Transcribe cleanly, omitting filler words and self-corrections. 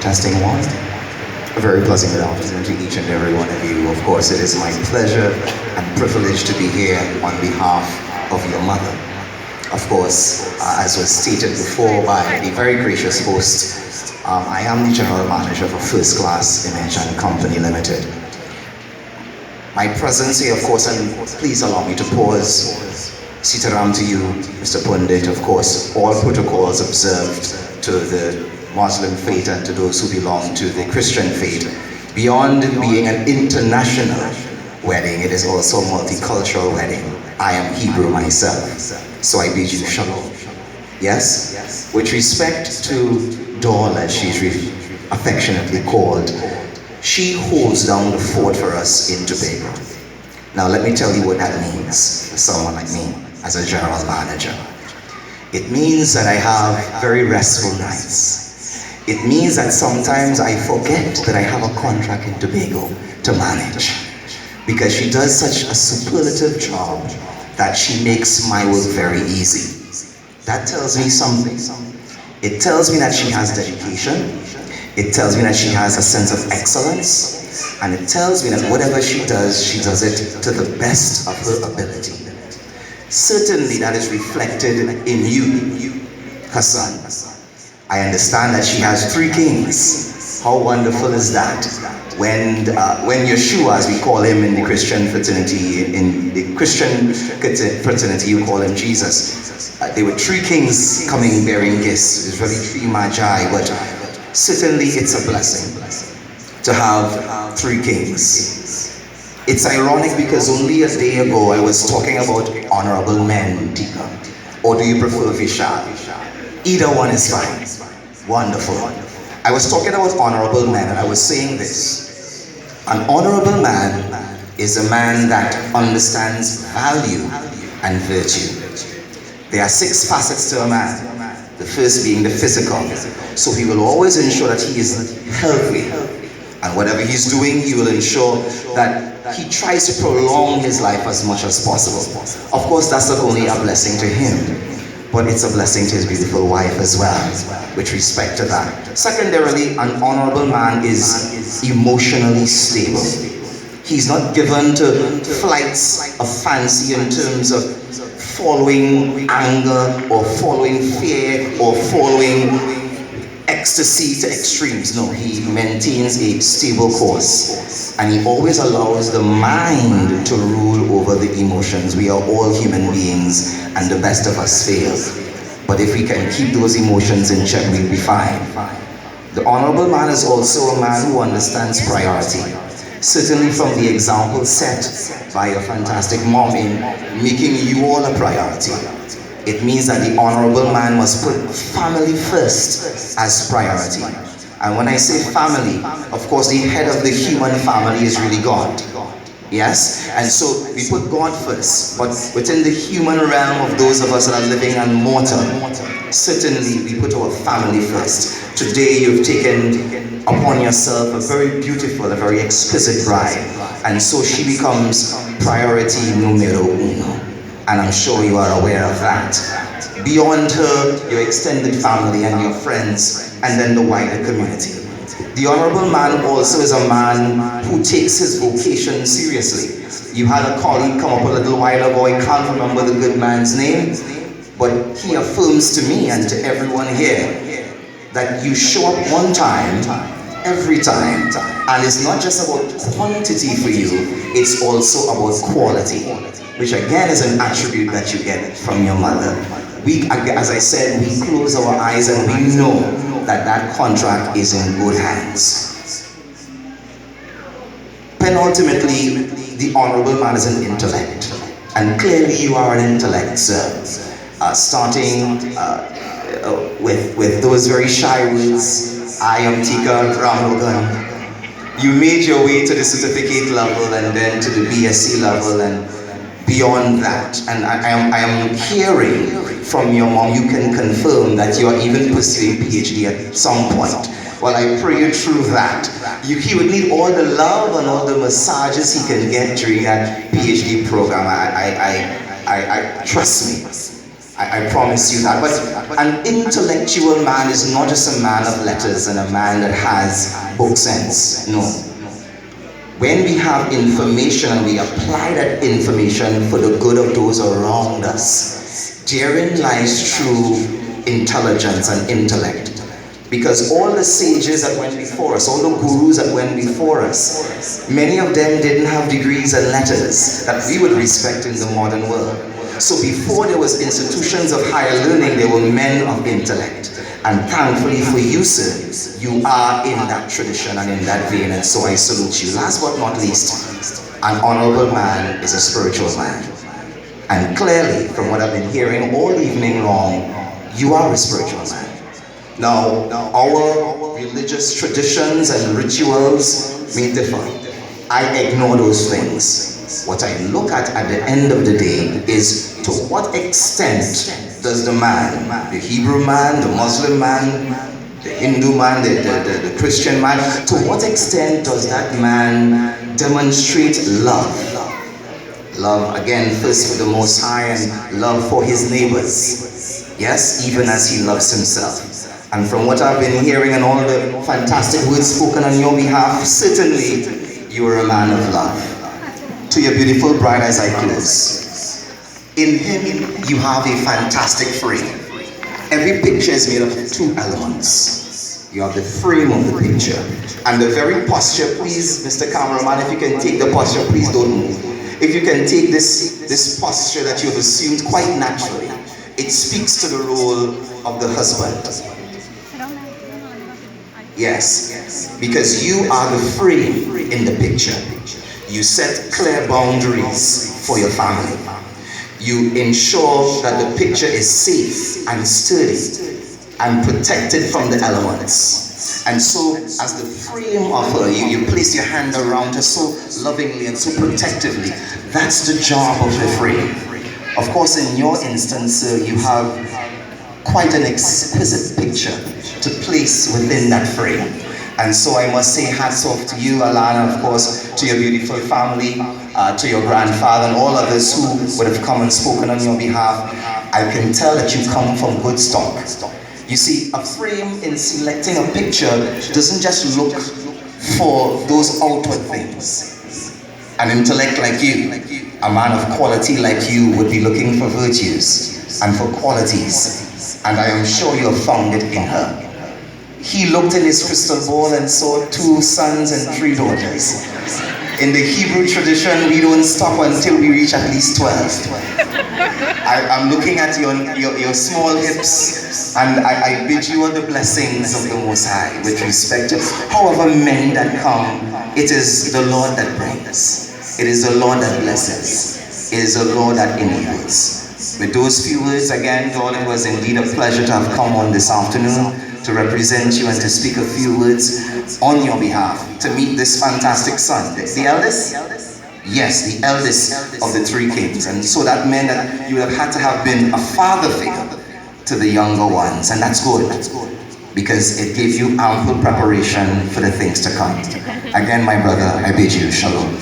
Testing one. A very pleasant good afternoon to each and every one of you. Of course, it is my pleasure and privilege to be here on behalf of your mother. Of course, as was stated before by the very gracious host, I am the General Manager for First Class Image Company Ltd. My presence here, of course, and please allow me to pause. Sitaram to you, Mr. Pundit, of course, all protocols observed to the Muslim faith and to those who belong to the Christian faith. Beyond being an international wedding, it is also a multicultural wedding. I am Hebrew myself, so I bid you shalom. Yes? With respect to Doll, as she's affectionately called, she holds down the fort for us in Tobago. Now let me tell you what that means for someone like me as a general manager. It means that I have very restful nights. It means that sometimes I forget that I have a contract in Tobago to manage, because she does such a superlative job that she makes my work very easy. That tells me something. It tells me that she has dedication. It tells me that she has a sense of excellence. And it tells me that whatever she does it to the best of her ability. Certainly that is reflected in you, her son. I understand that she has 3 kings. How wonderful is that? When Yeshua, as we call him in the Christian fraternity, you call him Jesus. There were 3 kings coming bearing gifts. It was really 3 magi, but certainly it's a blessing to have 3 kings. It's ironic because only a day ago I was talking about honorable men, Tika. Or do you prefer Vishal? Either one is fine. Wonderful. I was talking about honorable men, and I was saying this. An honorable man is a man that understands value and virtue. There are 6 facets to a man. The first being the physical. So he will always ensure that he is healthy. And whatever he's doing, he will ensure that he tries to prolong his life as much as possible. Of course, that's not only a blessing to him, but it's a blessing to his beautiful wife as well, with respect to that. Secondarily, an honorable man is emotionally stable. He's not given to flights of fancy in terms of following anger or following fear or following ecstasy to extremes. No, he maintains a stable course, and he always allows the mind to rule over the emotions. We are all human beings, and the best of us fail. But if we can keep those emotions in check, we'll be fine. The honorable man is also a man who understands priority. Certainly from the example set by a fantastic mom in making you all a priority. It means that the honorable man must put family first as priority. And when I say family, of course the head of the human family is really God. Yes? And so we put God first, but within the human realm of those of us that are living and mortal, certainly we put our family first. Today you've taken upon yourself a very beautiful, a very exquisite bride, and so she becomes priority numero uno. And I'm sure you are aware of that. Beyond her, your extended family and your friends, and then the wider community. The honorable man also is a man who takes his vocation seriously. You had a colleague come up a little while ago, I can't remember the good man's name, but he affirms to me and to everyone here that you show up on time, every time. And it's not just about quantity for you, it's also about quality, which again is an attribute that you get from your mother. We, as I said, we close our eyes and we know that that contract is in good hands. Penultimately, the honorable man is an intellect. And clearly you are an intellect, sir. Starting with those very shy words, I am Tika Ramlogan. You made your way to the certificate level and then to the BSc level and beyond that. And I am hearing from your mom, you can confirm that you are even pursuing PhD at some point. Well, I pray you through that. He would need all the love and all the massages he can get during that PhD program. I trust me. I promise you that. But an intellectual man is not just a man of letters and a man that has book sense. No. When we have information and we apply that information for the good of those around us, therein lies true intelligence and intellect. Because all the sages that went before us, all the gurus that went before us, many of them didn't have degrees and letters that we would respect in the modern world. So before there was institutions of higher learning, there were men of intellect. And thankfully for you, sir, you are in that tradition and in that vein, and so I salute you. Last but not least, an honourable man is a spiritual man. And clearly, from what I've been hearing all evening long, you are a spiritual man. Now, our religious traditions and rituals may differ. I ignore those things. What I look at the end of the day is to what extent does the man, the Hebrew man, the Muslim man, the Hindu man, the Christian man, to what extent does that man demonstrate love? Love, again, first for the Most High and love for his neighbors. Yes, even as he loves himself. And from what I've been hearing and all the fantastic words spoken on your behalf, certainly you are a man of love. To your beautiful bride as I close. In him, you have a fantastic frame. Every picture is made of two elements. You have the frame of the picture. And the very posture, please, Mr. Cameraman, if you can take the posture, please don't move. If you can take this posture that you have assumed quite naturally, it speaks to the role of the husband. Yes, because you are the frame in the picture. You set clear boundaries for your family. You ensure that the picture is safe and sturdy and protected from the elements. And so, as the frame of her, you place your hand around her so lovingly and so protectively. That's the job of the frame. Of course, in your instance, you have quite an exquisite picture to place within that frame. And so I must say hats off to you, Alana, of course, to your beautiful family, to your grandfather and all others who would have come and spoken on your behalf. I can tell that you come from good stock. You see, a frame in selecting a picture doesn't just look for those outward things. An intellect like you, a man of quality like you would be looking for virtues and for qualities. And I am sure you have found it in her. He looked in his crystal ball and saw 2 sons and 3 daughters. In the Hebrew tradition, we don't stop until we reach at least 12. I'm looking at your small hips, and I bid you all the blessings of the Most High with respect to however many that come. It is the Lord that brings. It is the Lord that blesses. It is the Lord that enables. With those few words, again, Lord, it was indeed a pleasure to have come on this afternoon to represent you and to speak a few words on your behalf, to meet this fantastic son. The eldest? Yes, the eldest of the 3 kings. And so that meant that you would have had to have been a father figure to the younger ones. And that's good, because it gave you ample preparation for the things to come. Again, my brother, I bid you shalom.